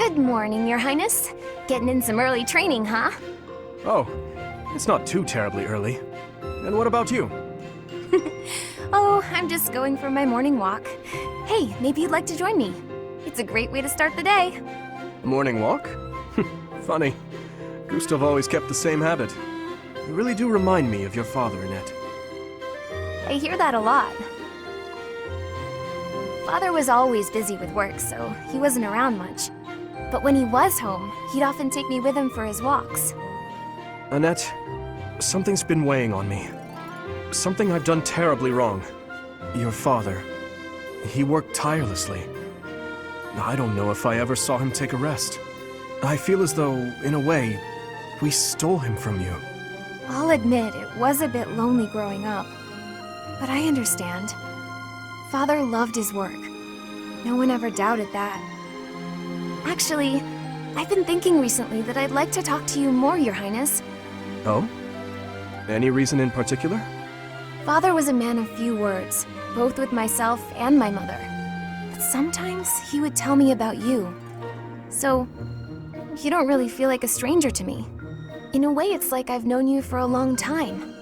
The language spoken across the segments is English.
Good morning, Your Highness. Getting in some early training, huh? Oh, it's not too terribly early. And what about you? Oh, I'm just going for my morning walk. Hey, maybe you'd like to join me. It's a great way to start the day. Morning walk? Funny. Gustav always kept the same habit. You really do remind me of your father, Annette. I hear that a lot. Father was always busy with work, so he wasn't around much. But when he was home, he'd often take me with him for his walks. Annette, something's been weighing on me. Something I've done terribly wrong. Your father, he worked tirelessly. I don't know if I ever saw him take a rest. I feel as though, in a way, we stole him from you. I'll admit it was a bit lonely growing up. But I understand. Father loved his work. No one ever doubted that. Actually, I've been thinking recently that I'd like to talk to you more, Your Highness. Oh? Any reason in particular? Father was a man of few words, both with myself and my mother. But sometimes he would tell me about you. So, you don't really feel like a stranger to me. In a way, it's like I've known you for a long time.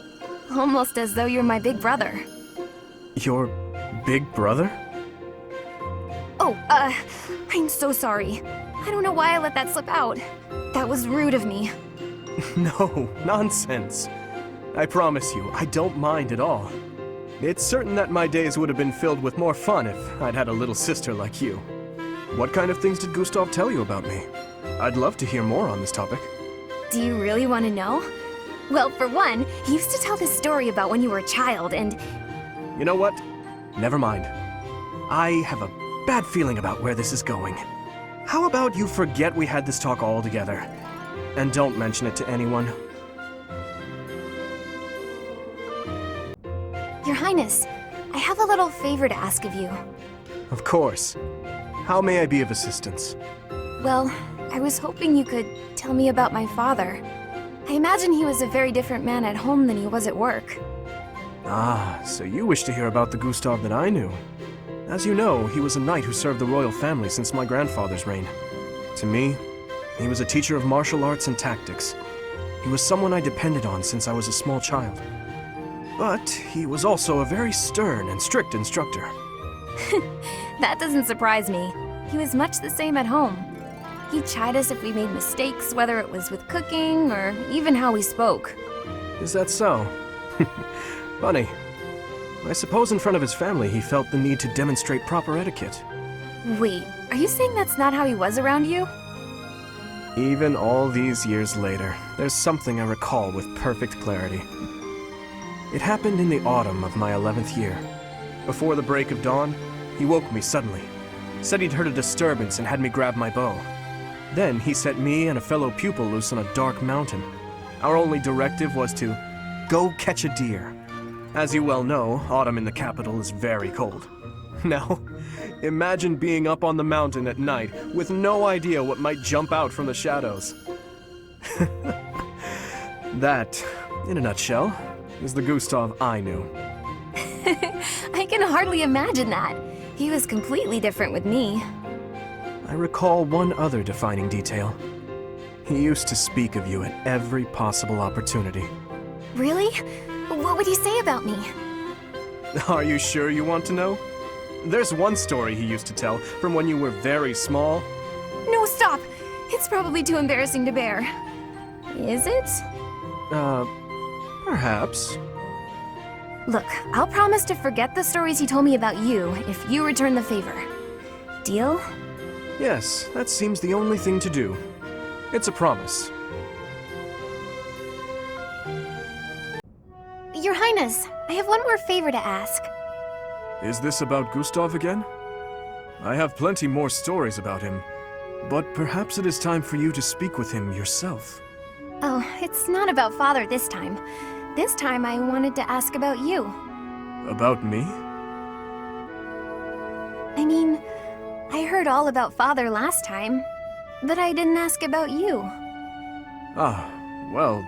Almost as though you're my big brother. Your big brother? Oh, I'm so sorry. I don't know why I let that slip out. That was rude of me. No, nonsense. I promise you, I don't mind at all. It's certain that my days would have been filled with more fun if I'd had a little sister like you. What kind of things did Gustav tell you about me? I'd love to hear more on this topic. Do you really want to know? Well, for one, he used to tell this story about when you were a child and... You know what? Never mind. I have a bad feeling about where this is going. How about you forget we had this talk altogether? And don't mention it to anyone. Your Highness, I have a little favor to ask of you. Of course. How may I be of assistance? Well, I was hoping you could tell me about my father. I imagine he was a very different man at home than he was at work. Ah, so you wish to hear about the Gustav that I knew. As you know, he was a knight who served the royal family since my grandfather's reign. To me, he was a teacher of martial arts and tactics. He was someone I depended on since I was a small child. But he was also a very stern and strict instructor. That doesn't surprise me. He was much the same at home. He'd chide us if we made mistakes, whether it was with cooking or even how we spoke. Is that so? Funny. I suppose in front of his family he felt the need to demonstrate proper etiquette. Wait, are you saying that's not how he was around you? Even all these years later, there's something I recall with perfect clarity. It happened in the autumn of my 11th year. Before the break of dawn, he woke me suddenly, said he'd heard a disturbance and had me grab my bow. Then he set me and a fellow pupil loose on a dark mountain. Our only directive was to go catch a deer. As you well know, autumn in the capital is very cold. Now, imagine being up on the mountain at night with no idea what might jump out from the shadows. That, in a nutshell, is the Gustav I knew. I can hardly imagine that. He was completely different with me. I recall one other defining detail. He used to speak of you at every possible opportunity. Really? What would he say about me? Are you sure you want to know? There's one story he used to tell from when you were very small. No, stop! It's probably too embarrassing to bear. Is it? Perhaps. Look, I'll promise to forget the stories he told me about you if you return the favor. Deal? Yes, that seems the only thing to do. It's a promise. Your Highness, I have one more favor to ask. Is this about Gustav again? I have plenty more stories about him, but perhaps it is time for you to speak with him yourself. Oh, it's not about Father this time. This time I wanted to ask about you. About me? I mean, I heard all about Father last time, but I didn't ask about you. Ah, well,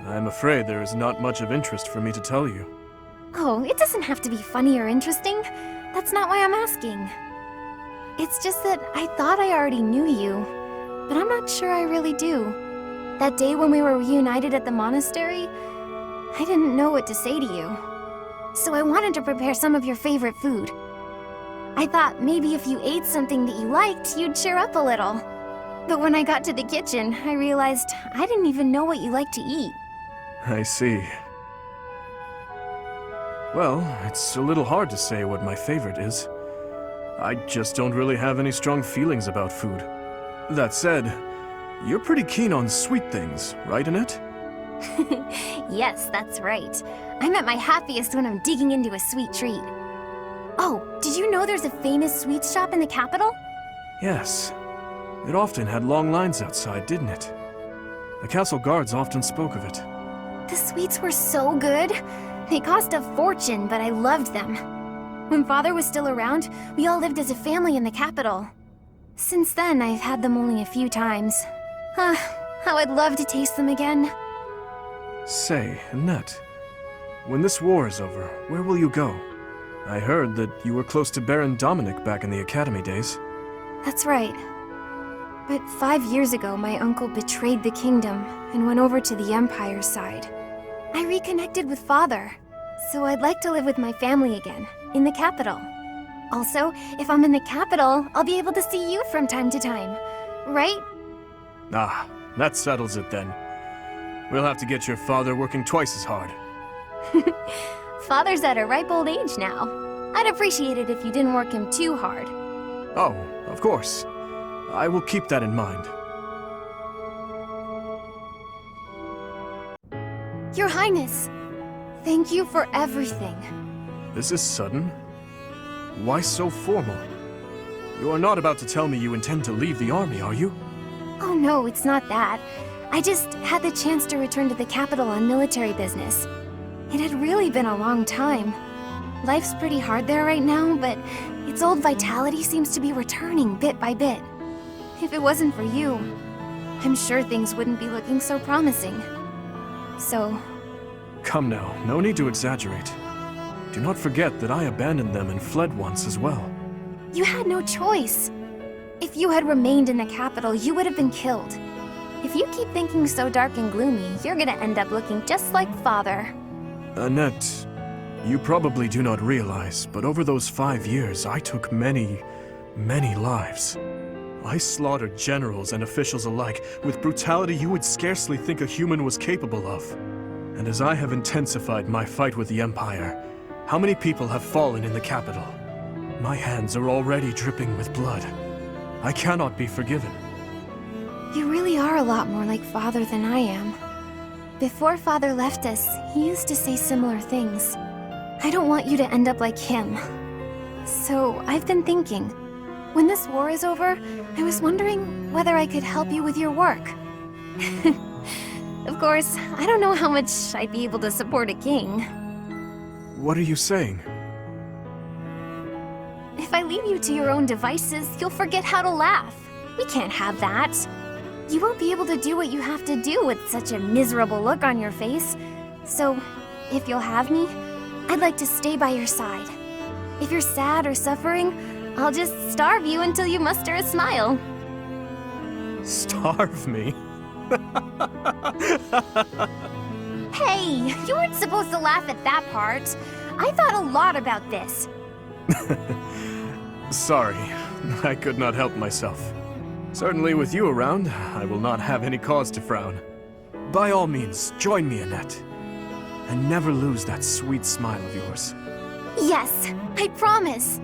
I'm afraid there is not much of interest for me to tell you. Oh, it doesn't have to be funny or interesting. That's not why I'm asking. It's just that I thought I already knew you, but I'm not sure I really do. That day when we were reunited at the monastery, I didn't know what to say to you. So I wanted to prepare some of your favorite food. I thought maybe if you ate something that you liked, you'd cheer up a little. But when I got to the kitchen, I realized I didn't even know what you like to eat. I see. Well, it's a little hard to say what my favorite is. I just don't really have any strong feelings about food. That said, you're pretty keen on sweet things, right, Annette? Yes, that's right. I'm at my happiest when I'm digging into a sweet treat. Oh, did you know there's a famous sweets shop in the capital? Yes. It often had long lines outside, didn't it? The castle guards often spoke of it. The sweets were so good. They cost a fortune, but I loved them. When Father was still around, we all lived as a family in the capital. Since then, I've had them only a few times. How I'd love to taste them again. Say, Annette, when this war is over, where will you go? I heard that you were close to Baron Dominic back in the academy days. That's right. But 5 years ago, my uncle betrayed the kingdom and went over to the Empire's side. I reconnected with Father, so I'd like to live with my family again, in the capital. Also, if I'm in the capital, I'll be able to see you from time to time, right? Ah, that settles it then. We'll have to get your father working twice as hard. Father's at a ripe old age now. I'd appreciate it if you didn't work him too hard. Oh, of course. I will keep that in mind. Your Highness, thank you for everything. This is sudden. Why so formal? You are not about to tell me you intend to leave the army, are you? Oh no, it's not that. I just had the chance to return to the capital on military business. It had really been a long time. Life's pretty hard there right now, but its old vitality seems to be returning bit by bit. If it wasn't for you, I'm sure things wouldn't be looking so promising. So... Come now, no need to exaggerate. Do not forget that I abandoned them and fled once as well. You had no choice. If you had remained in the capital, you would have been killed. If you keep thinking so dark and gloomy, you're gonna end up looking just like Father. Annette, you probably do not realize, but over those 5 years, I took many lives. I slaughtered generals and officials alike with brutality you would scarcely think a human was capable of. And as I have intensified my fight with the Empire, how many people have fallen in the capital? My hands are already dripping with blood. I cannot be forgiven. You really are a lot more like Father than I am. Before Father left us, he used to say similar things. I don't want you to end up like him. So, I've been thinking, when this war is over, I was wondering whether I could help you with your work. Of course, I don't know how much I'd be able to support a king. What are you saying? If I leave you to your own devices, you'll forget how to laugh. We can't have that. You won't be able to do what you have to do with such a miserable look on your face. So, if you'll have me, I'd like to stay by your side. If you're sad or suffering, I'll just starve you until you muster a smile. Starve me? Hey, you weren't supposed to laugh at that part. I thought a lot about this. Sorry, I could not help myself. Certainly with you around, I will not have any cause to frown. By all means, join me, Annette. And never lose that sweet smile of yours. Yes, I promise.